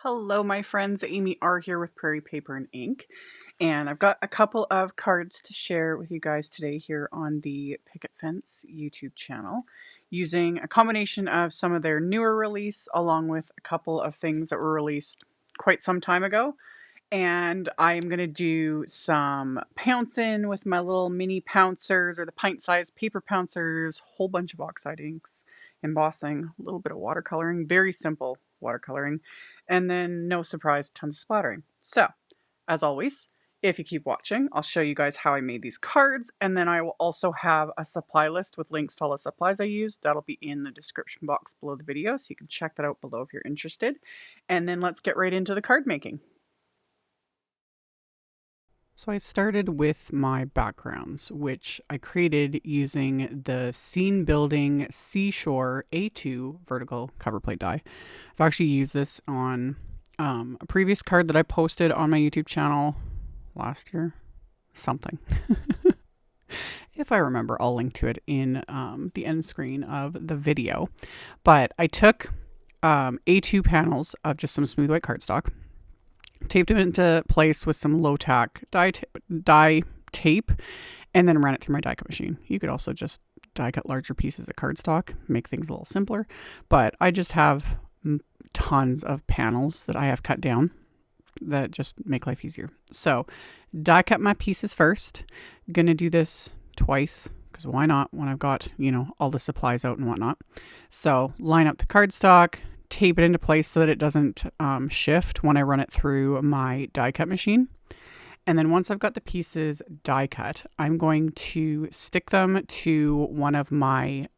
Hello, my friends. Amy R here with Prairie Paper and Ink. And I've got a couple of cards to share with you guys today here on the Picket Fence YouTube channel, using a combination of some of their newer release along with a couple of things that were released quite some time ago. And I'm going to do some pouncing with my little mini pouncers or the pint-sized paper pouncers, whole bunch of Oxide inks, embossing, a little bit of watercoloring, very simple watercoloring, and then no surprise, tons of splattering. So, as always, if you keep watching, I'll show you guys how I made these cards, and then I will also have a supply list with links to all the supplies I used. That'll be in the description box below the video, so you can check that out below if you're interested. And then let's get right into the card making. So I started with my backgrounds, which I created using the Scene Building Seashore A2 vertical cover plate die. I've actually used this on a previous card that I posted on my YouTube channel last year. Something. If I remember, I'll link to it in the end screen of the video. But I took A2 panels of just some smooth white cardstock, taped them into place with some low tack die tape, and then ran it through my die cut machine. You could also just die cut larger pieces of cardstock, make things a little simpler, but I just have tons of panels that I have cut down that just make life easier. So die cut my pieces first. Gonna do this twice because why not when I've got, all the supplies out and whatnot. So line up the cardstock, tape it into place so that it doesn't shift when I run it through my die cut machine. And then once I've got the pieces die cut, I'm going to stick them to one of my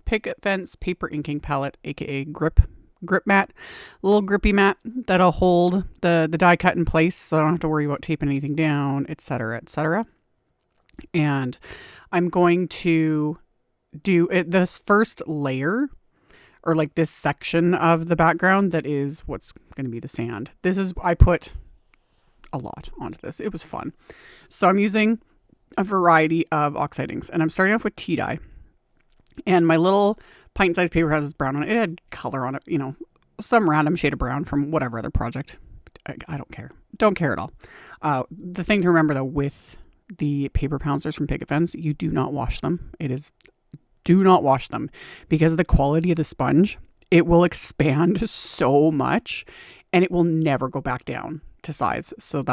Picket Fence paper inking palette, aka grip mat, a little grippy mat that'll hold the die cut in place so I don't have to worry about taping anything down, etc., etc. And I'm going to do this first layer, or like this section of the background that is what's going to be the sand. I put a lot onto this. It was fun. So I'm using a variety of Oxide inks, and I'm starting off with tea dye. And my little pint-sized paper has brown on it. It had color on it, some random shade of brown from whatever other project. I don't care. Don't care at all. The thing to remember though, with the paper pouncers from Picket Fence, you do not wash them. Do not wash them because of the quality of the sponge. It will expand so much and it will never go back down to size. So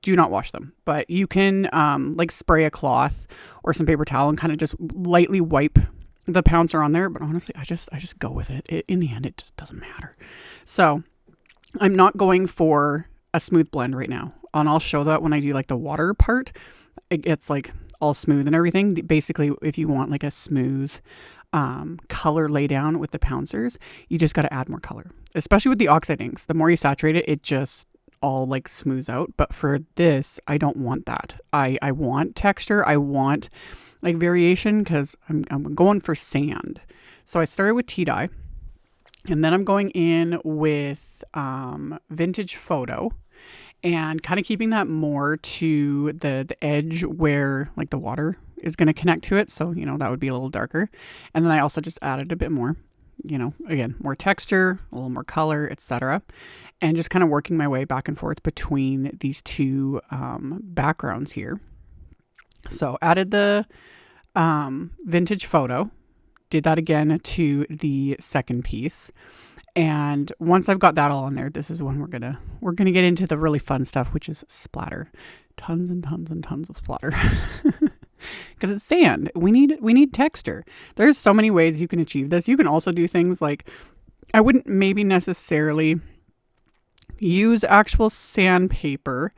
do not wash them. But you can like spray a cloth or some paper towel and kind of just lightly wipe the pouncer on there. But honestly, I just go with it. In the end, it just doesn't matter. So I'm not going for a smooth blend right now. And I'll show that when I do like the water part. It gets like all smooth and everything. Basically, if you want like a smooth color lay down with the pouncers, you just got to add more color, especially with the Oxide inks. The more you saturate it, it just all like smooths out. But for this, I don't want that. I want texture. I want like variation because I'm going for sand. So I started with tea dye, and then I'm going in with vintage photo, and kind of keeping that more to the edge where like the water is going to connect to it. So, that would be a little darker. And then I also just added a bit more, again, more texture, a little more color, etc. And just kind of working my way back and forth between these two backgrounds here. So added the vintage photo, did that again to the second piece. And once I've got that all in there, this is when we're gonna get into the really fun stuff, which is splatter. Tons and tons and tons of splatter. Because it's sand. We need texture. There's so many ways you can achieve this. You can also do things like, I wouldn't maybe necessarily use actual sandpaper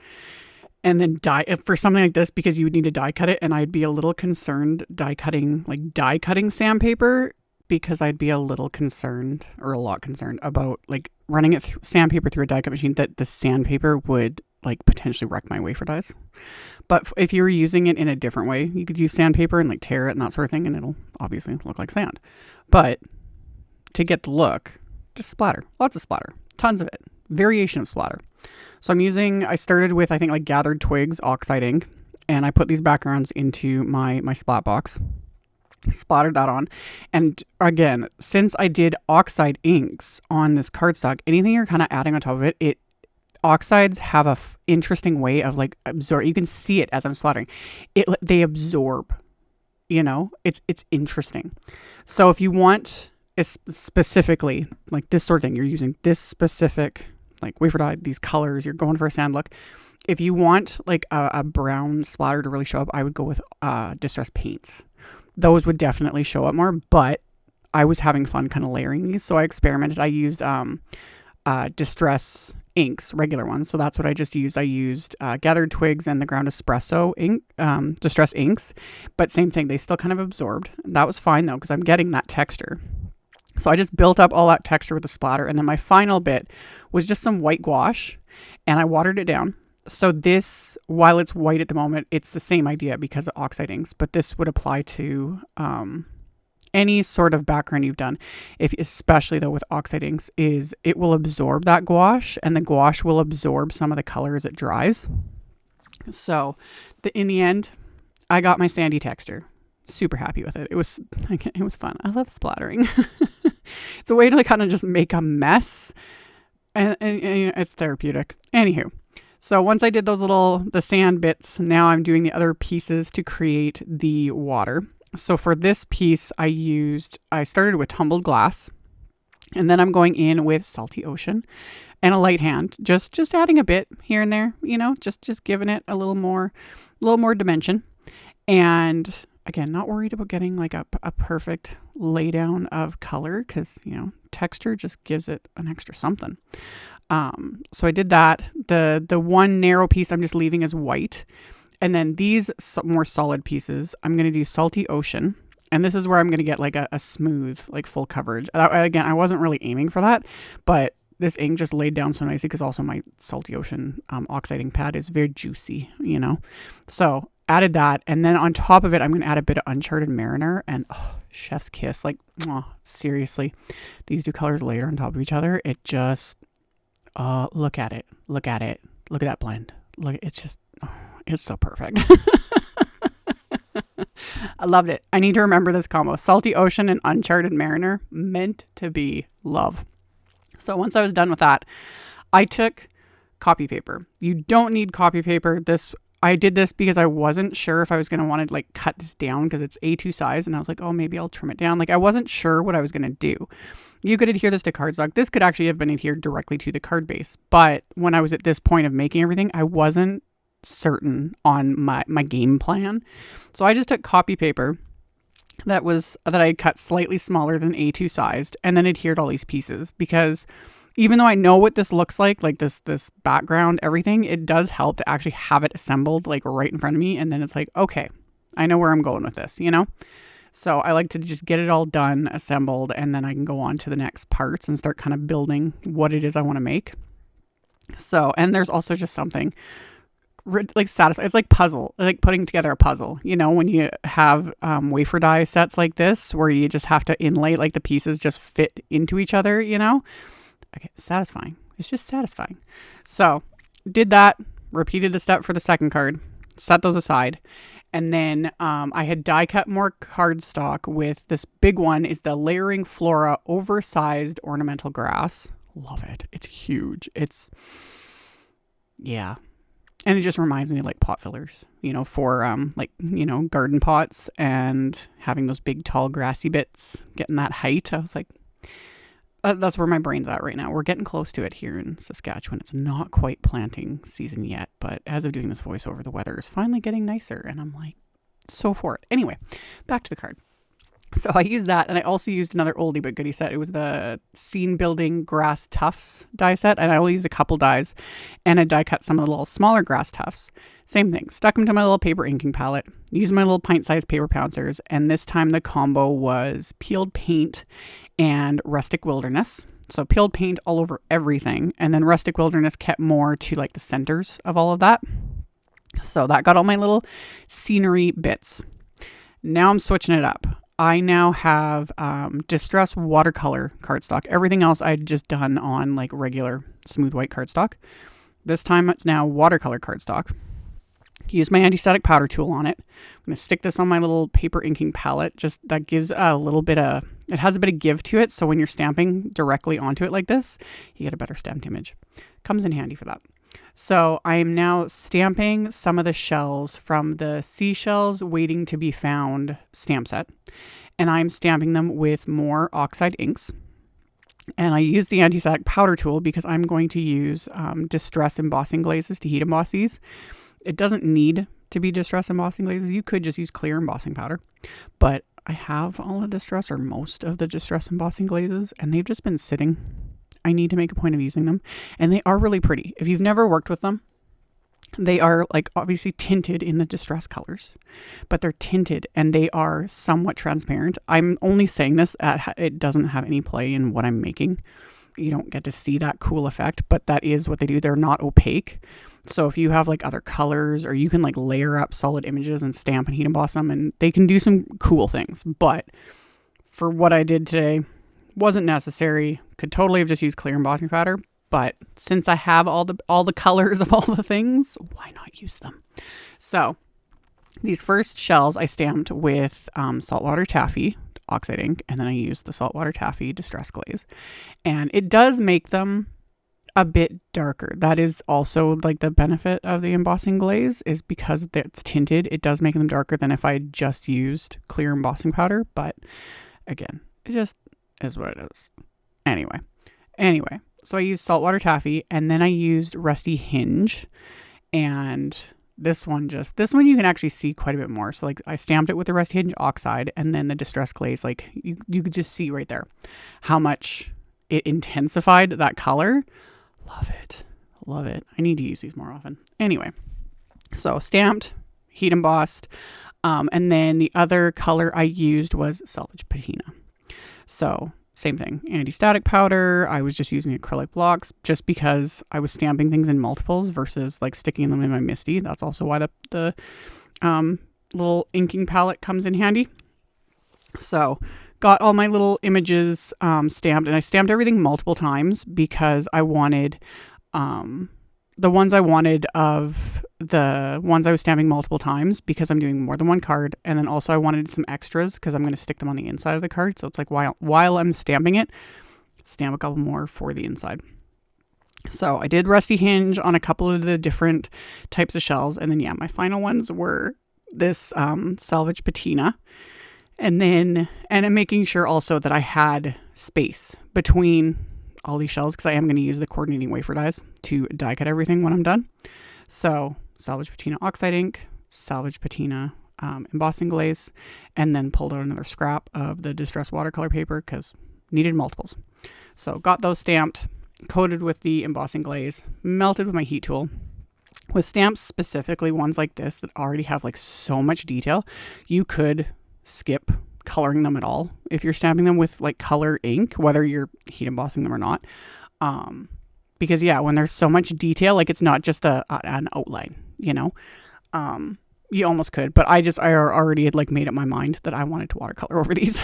and then dye for something like this, because you would need to die cut it, and I'd be a little concerned die cutting sandpaper, because I'd be a lot concerned about like running it through sandpaper through a die cut machine, that the sandpaper would like potentially wreck my wafer dies. But if you were using it in a different way, you could use sandpaper and like tear it and that sort of thing, and it'll obviously look like sand. But to get the look, just splatter, lots of splatter, tons of it, variation of splatter. So I started with, I think, like gathered twigs, Oxide ink, and I put these backgrounds into my splat box. splattered that on. And again, since I did Oxide inks on this cardstock, anything you're kind of adding on top of it, Oxides have a interesting way of like absorb. You can see it as I'm splattering. They absorb. You know, it's interesting. So if you want specifically like this sort of thing, you're using this specific like wafer dye, these colors, you're going for a sand look. If you want like a brown splatter to really show up, I would go with distress paints. Those would definitely show up more, but I was having fun kind of layering these. So I experimented. I used distress inks, regular ones. So that's what I just used. I used gathered twigs and the ground espresso ink, distress inks, but same thing. They still kind of absorbed. That was fine though, because I'm getting that texture. So I just built up all that texture with the splatter. And then my final bit was just some white gouache and I watered it down. So this, while it's white at the moment, it's the same idea because of Oxide inks, but this would apply to any sort of background you've done. Especially though with Oxide inks, is it will absorb that gouache and the gouache will absorb some of the color as it dries. So in the end, I got my sandy texture. Super happy with it. It was fun. I love splattering. It's a way to like kind of just make a mess and it's therapeutic. Anywho. So once I did the sand bits, now I'm doing the other pieces to create the water. So for this piece, I started with tumbled glass, and then I'm going in with salty ocean and a light hand, just adding a bit here and there, you know, just giving it a little more dimension. And again, not worried about getting like a perfect laydown of color because, you know, texture just gives it an extra something. So I did that. The one narrow piece I'm just leaving as white. And then these more solid pieces, I'm going to do salty ocean. And this is where I'm going to get like a smooth, like full coverage. Again, I wasn't really aiming for that, but this ink just laid down so nicely because also my salty ocean oxiding pad is very juicy, you know? So added that. And then on top of it, I'm going to add a bit of Uncharted Mariner and chef's kiss. Like, seriously, these two colors layered on top of each other. It just... look at it. Look at that blend. It's so perfect. I loved it. I need to remember this combo. Salty Ocean and Uncharted Mariner, meant to be love. So once I was done with that, I took copy paper. You don't need copy paper. I did this because I wasn't sure if I was going to want to like cut this down because it's A2 size. And I was like, oh, maybe I'll trim it down. Like I wasn't sure what I was going to do. You could adhere this to cardstock. This could actually have been adhered directly to the card base. But when I was at this point of making everything, I wasn't certain on my game plan. So I just took copy paper that I cut slightly smaller than A2 sized and then adhered all these pieces because even though I know what this looks like this background, everything, it does help to actually have it assembled like right in front of me. And then it's like, okay, I know where I'm going with this, you know? So I like to just get it all done, assembled, and then I can go on to the next parts and start kind of building what it is I want to make. So, and there's also just something like satisfying. It's like like putting together a puzzle, you know, when you have wafer dye sets like this, where you just have to inlay, like the pieces just fit into each other, you know? Okay, satisfying. It's just satisfying. So did that, repeated the step for the second card, set those aside. And then I had die cut more cardstock with this big one is the Layering Flora oversized ornamental grass. Love it. It's huge. Yeah. And it just reminds me of like pot fillers, you know, for like, you know, garden pots and having those big tall grassy bits, getting that height. I was like, that's where my brain's at right now. We're getting close to it here in Saskatchewan. It's not quite planting season yet, but as of doing this voiceover, the weather is finally getting nicer and I'm like, so for it. Anyway, back to the card. So I used that and I also used another oldie but goodie set. It was the Scene Building Grass Tufts die set and I only used a couple dies and I die cut some of the little smaller grass tufts. Same thing, stuck them to my little paper inking palette, used my little pint-sized paper pouncers, and this time the combo was peeled paint and rustic wilderness. So peeled paint all over everything and then rustic wilderness kept more to like the centers of all of that. So that got all my little scenery bits. Now I'm switching it up. I now have distress watercolor cardstock. Everything else I'd just done on like regular smooth white cardstock. This time it's now watercolor cardstock. Use my anti-static powder tool on it. I'm going to stick this on my little paper inking palette. Just that gives a little bit of, it has a bit of give to it. So when you're stamping directly onto it like this, you get a better stamped image. Comes in handy for that. So I am now stamping some of the shells from the Seashells Waiting to be Found stamp set. And I'm stamping them with more Oxide inks. And I use the anti-static powder tool because I'm going to use distress embossing glazes to heat emboss these. It doesn't need to be distress embossing glazes. You could just use clear embossing powder. But I have all the distress or most of the distress embossing glazes and they've just been sitting. I need to make a point of using them. And they are really pretty. If you've never worked with them, they are like obviously tinted in the distress colors, but they're tinted and they are somewhat transparent. I'm only saying this, it doesn't have any play in what I'm making. You don't get to see that cool effect, but that is what they do. They're not opaque. So if you have like other colors or you can like layer up solid images and stamp and heat emboss them and they can do some cool things. But for what I did today, wasn't necessary. Could totally have just used clear embossing powder. But since I have all the colors of all the things, why not use them? So these first shells I stamped with saltwater taffy, Oxide ink, and then I used the saltwater taffy distress glaze. And it does make them a bit darker. That is also like the benefit of the embossing glaze is because it's tinted, it does make them darker than if I just used clear embossing powder. But again, it just is what it is. Anyway. So I used saltwater taffy and then I used rusty hinge, and this one you can actually see quite a bit more. So like I stamped it with the rusty hinge oxide and then the distress glaze, like you could just see right there how much it intensified that color. Love it. I need to use these more often. Anyway, so stamped, heat embossed, and then the other color I used was salvage patina. So same thing, anti-static powder. I was just using acrylic blocks just because I was stamping things in multiples versus like sticking them in my MISTI. That's also why the little inking palette comes in handy. So got all my little images stamped, and I stamped everything multiple times because I wanted the ones I wanted of the ones I was stamping multiple times because I'm doing more than one card. And then also I wanted some extras because I'm going to stick them on the inside of the card. So it's like while I'm stamping it, stamp a couple more for the inside. So I did rusty hinge on a couple of the different types of shells. And then, my final ones were this salvage patina. And I'm making sure also that I had space between all these shells because I am going to use the coordinating wafer dies to die cut everything when I'm done. So salvage patina oxide ink, salvage patina embossing glaze, and then pulled out another scrap of the distress watercolor paper because needed multiples. So got those stamped, coated with the embossing glaze, melted with my heat tool. With stamps specifically, ones like this that already have like so much detail, you could skip coloring them at all if you're stamping them with like color ink, whether you're heat embossing them or not. Because when there's so much detail, like it's not just an outline, you almost could, but I already had like made up my mind that I wanted to watercolor over these.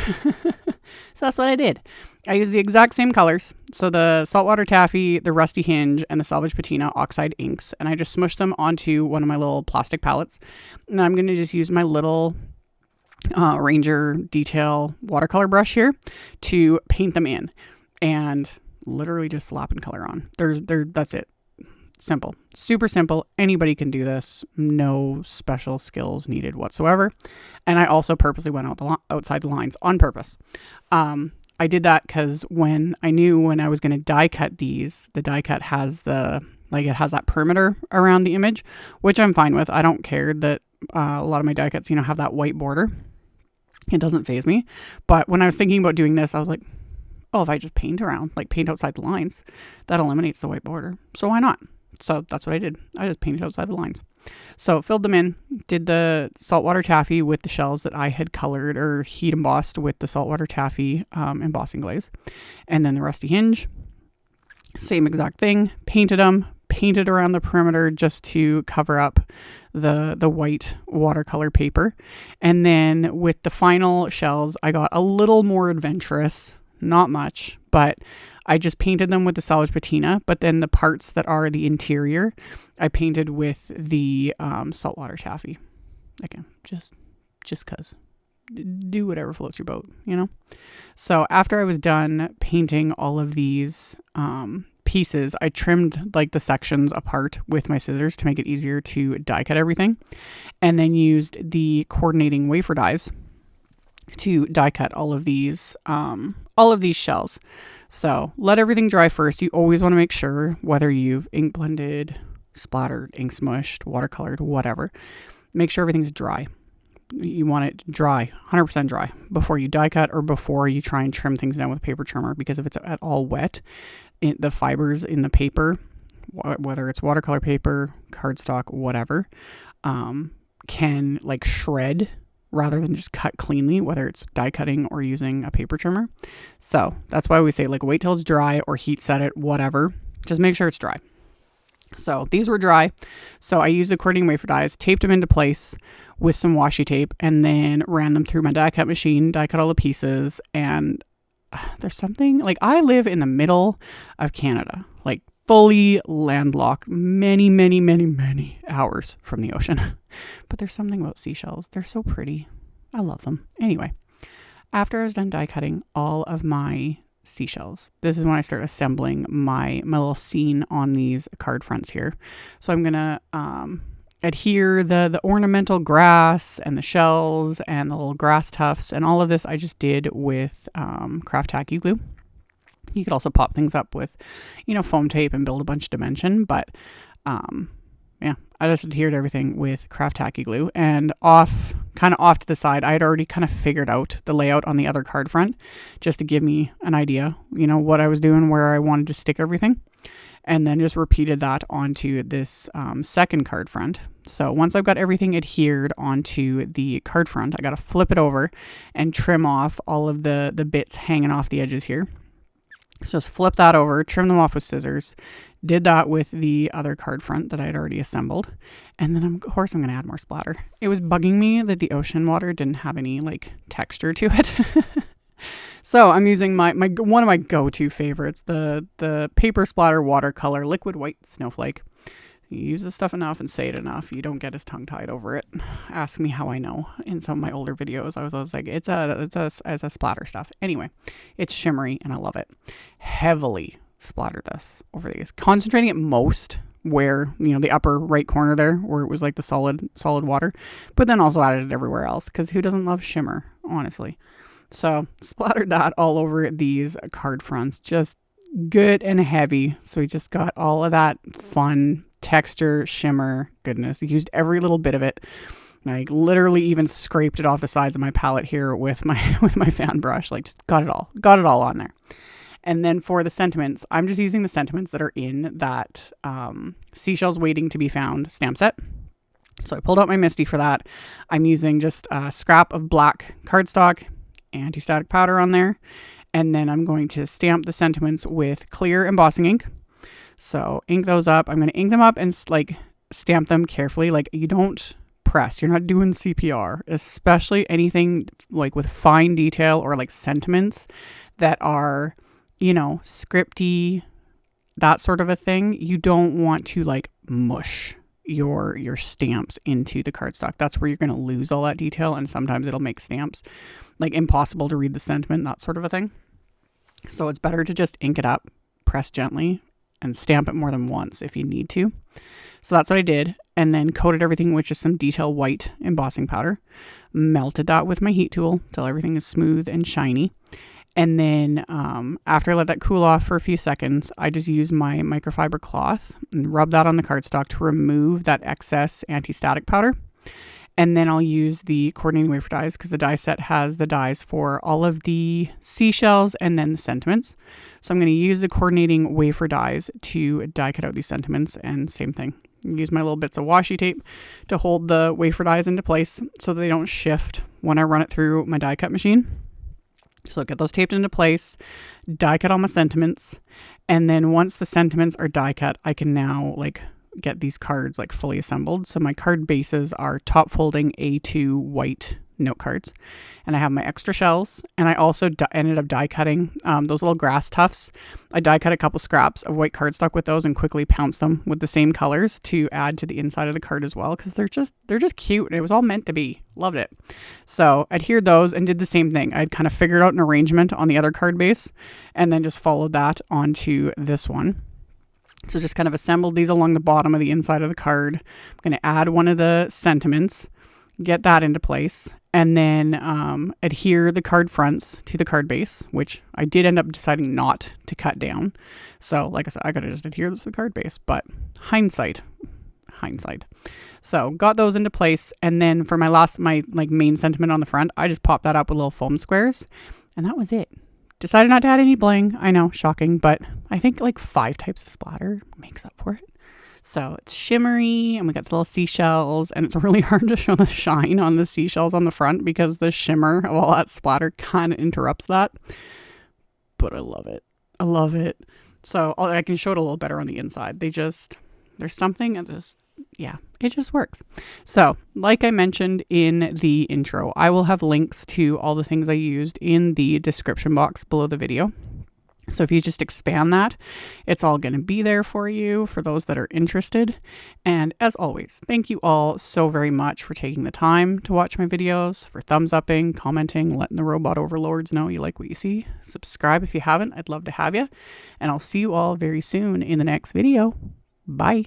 So that's what I did. I used the exact same colors. So the saltwater taffy, the rusty hinge, and the salvage patina oxide inks. And I just smushed them onto one of my little plastic palettes. And I'm going to just use my little Ranger detail watercolor brush here to paint them in, and literally just slap and color on. That's it. Simple, super simple. Anybody can do this. No special skills needed whatsoever. And I also purposely went outside the lines on purpose. I did that because when I was going to die cut these, the die cut has it has that perimeter around the image, which I'm fine with. I don't care that a lot of my die cuts, have that white border. It doesn't faze me. But when I was thinking about doing this, I was like, oh, if I just paint outside the lines, that eliminates the white border. So why not? So that's what I did. I just painted outside the lines. So filled them in, did the saltwater taffy with the shells that I had colored or heat embossed with the saltwater taffy embossing glaze. And then the rusty hinge, same exact thing, painted around the perimeter just to cover up the white watercolor paper. And then with the final shells, I got a little more adventurous, not much, but I just painted them with the salvage patina, but then the parts that are the interior, I painted with the saltwater taffy. Again, just cause. Do whatever floats your boat, you know? So after I was done painting all of these pieces, I trimmed like the sections apart with my scissors to make it easier to die cut everything, and then used the coordinating wafer dies to die cut all of these shells. So let everything dry first. You always want to make sure, whether you've ink blended, splattered, ink smushed, watercolored, whatever, make sure everything's dry. You want it dry, 100% dry, before you die cut or before you try and trim things down with a paper trimmer, because if it's at all wet, the fibers in the paper, whether it's watercolor paper, cardstock, whatever, can like shred rather than just cut cleanly, whether it's die cutting or using a paper trimmer. So that's why we say like wait till it's dry or heat set it, whatever. Just make sure it's dry. So these were dry. So I used the coordinating wafer dies, taped them into place with some washi tape, and then ran them through my die cut machine, die cut all the pieces. And there's something like, I live in the middle of Canada, like fully landlocked, many hours from the ocean. But there's something about seashells. They're so pretty. I love them. Anyway, after I was done die cutting all of my seashells, this is when I start assembling my little scene on these card fronts here. So I'm gonna adhere the ornamental grass and the shells and the little grass tufts, and all of this I just did with craft tacky glue. You could also pop things up with, foam tape and build a bunch of dimension, but yeah, I just adhered everything with craft tacky glue. And off to the side, I had already kind of figured out the layout on the other card front, just to give me an idea, what I was doing, where I wanted to stick everything. And then just repeated that onto this second card front. So once I've got everything adhered onto the card front, I got to flip it over and trim off all of the bits hanging off the edges here. So just flip that over, trim them off with scissors. Did that with the other card front that I had already assembled. And then of course I'm going to add more splatter. It was bugging me that the ocean water didn't have any like texture to it. So I'm using my one of my go-to favorites, the paper splatter watercolor liquid white Snowflake. You use this stuff enough and say it enough, you don't get as tongue-tied over it. Ask me how I know. In some of my older videos, I was like, it's a splatter stuff. Anyway, it's shimmery and I love it. Heavily splattered this over these, concentrating it most where, the upper right corner there, where it was like the solid water, but then also added it everywhere else, because who doesn't love shimmer, honestly? So splattered that all over these card fronts, just good and heavy. So we just got all of that fun texture, shimmer, goodness. I used every little bit of it. I literally even scraped it off the sides of my palette here with my fan brush. Like, just got it all on there. And then for the sentiments, I'm just using the sentiments that are in that Seashells Waiting to be Found stamp set. So I pulled out my MISTI for that. I'm using just a scrap of black cardstock, anti-static powder on there. And then I'm going to stamp the sentiments with clear embossing ink. So ink those up. I'm going to ink them up and stamp them carefully. Like, you don't press. You're not doing CPR, especially anything like with fine detail or like sentiments that are, scripty, that sort of a thing. You don't want to like mush your stamps into the cardstock. That's where you're going to lose all that detail, and sometimes it'll make stamps like impossible to read the sentiment, that sort of a thing. So it's better to just ink it up, press gently, and stamp it more than once if you need to. So that's what I did, and then coated everything with just some detail white embossing powder. Melted that with my heat tool till everything is smooth and shiny. And then after I let that cool off for a few seconds, I just used my microfiber cloth and rub that on the cardstock to remove that excess anti-static powder. And then I'll use the coordinating wafer dies, because the die set has the dies for all of the seashells and then the sentiments. So I'm going to use the coordinating wafer dies to die cut out these sentiments, and same thing. Use my little bits of washi tape to hold the wafer dies into place so they don't shift when I run it through my die cut machine. So get those taped into place, die cut all my sentiments, and then once the sentiments are die cut, I can now like get these cards like fully assembled. So my card bases are top folding A2 white note cards. And I have my extra shells. And I also ended up die cutting those little grass tufts. I die cut a couple scraps of white cardstock with those and quickly pounced them with the same colors to add to the inside of the card as well, because they're just cute and it was all meant to be. Loved it. So adhered those and did the same thing. I'd kind of figured out an arrangement on the other card base and then just followed that onto this one. So just kind of assembled these along the bottom of the inside of the card. I'm going to add one of the sentiments, get that into place, and then adhere the card fronts to the card base, which I did end up deciding not to cut down. So like I said, I could have just adhered this to the card base, but hindsight. So got those into place. And then for my main sentiment on the front, I just popped that up with little foam squares, and that was it. Decided not to add any bling. I know, shocking, but I think like 5 types of splatter makes up for it. So it's shimmery, and we got the little seashells, and it's really hard to show the shine on the seashells on the front because the shimmer of all that splatter kind of interrupts that. But I love it. I love it. So I can show it a little better on the inside. There's something that just, yeah, it just works. So like I mentioned in the intro, I will have links to all the things I used in the description box below the video. So if you just expand that, it's all going to be there for you for those that are interested. And as always, thank you all so very much for taking the time to watch my videos, for thumbs upping, commenting, letting the robot overlords know you like what you see. Subscribe if you haven't. I'd love to have you. And I'll see you all very soon in the next video. Bye.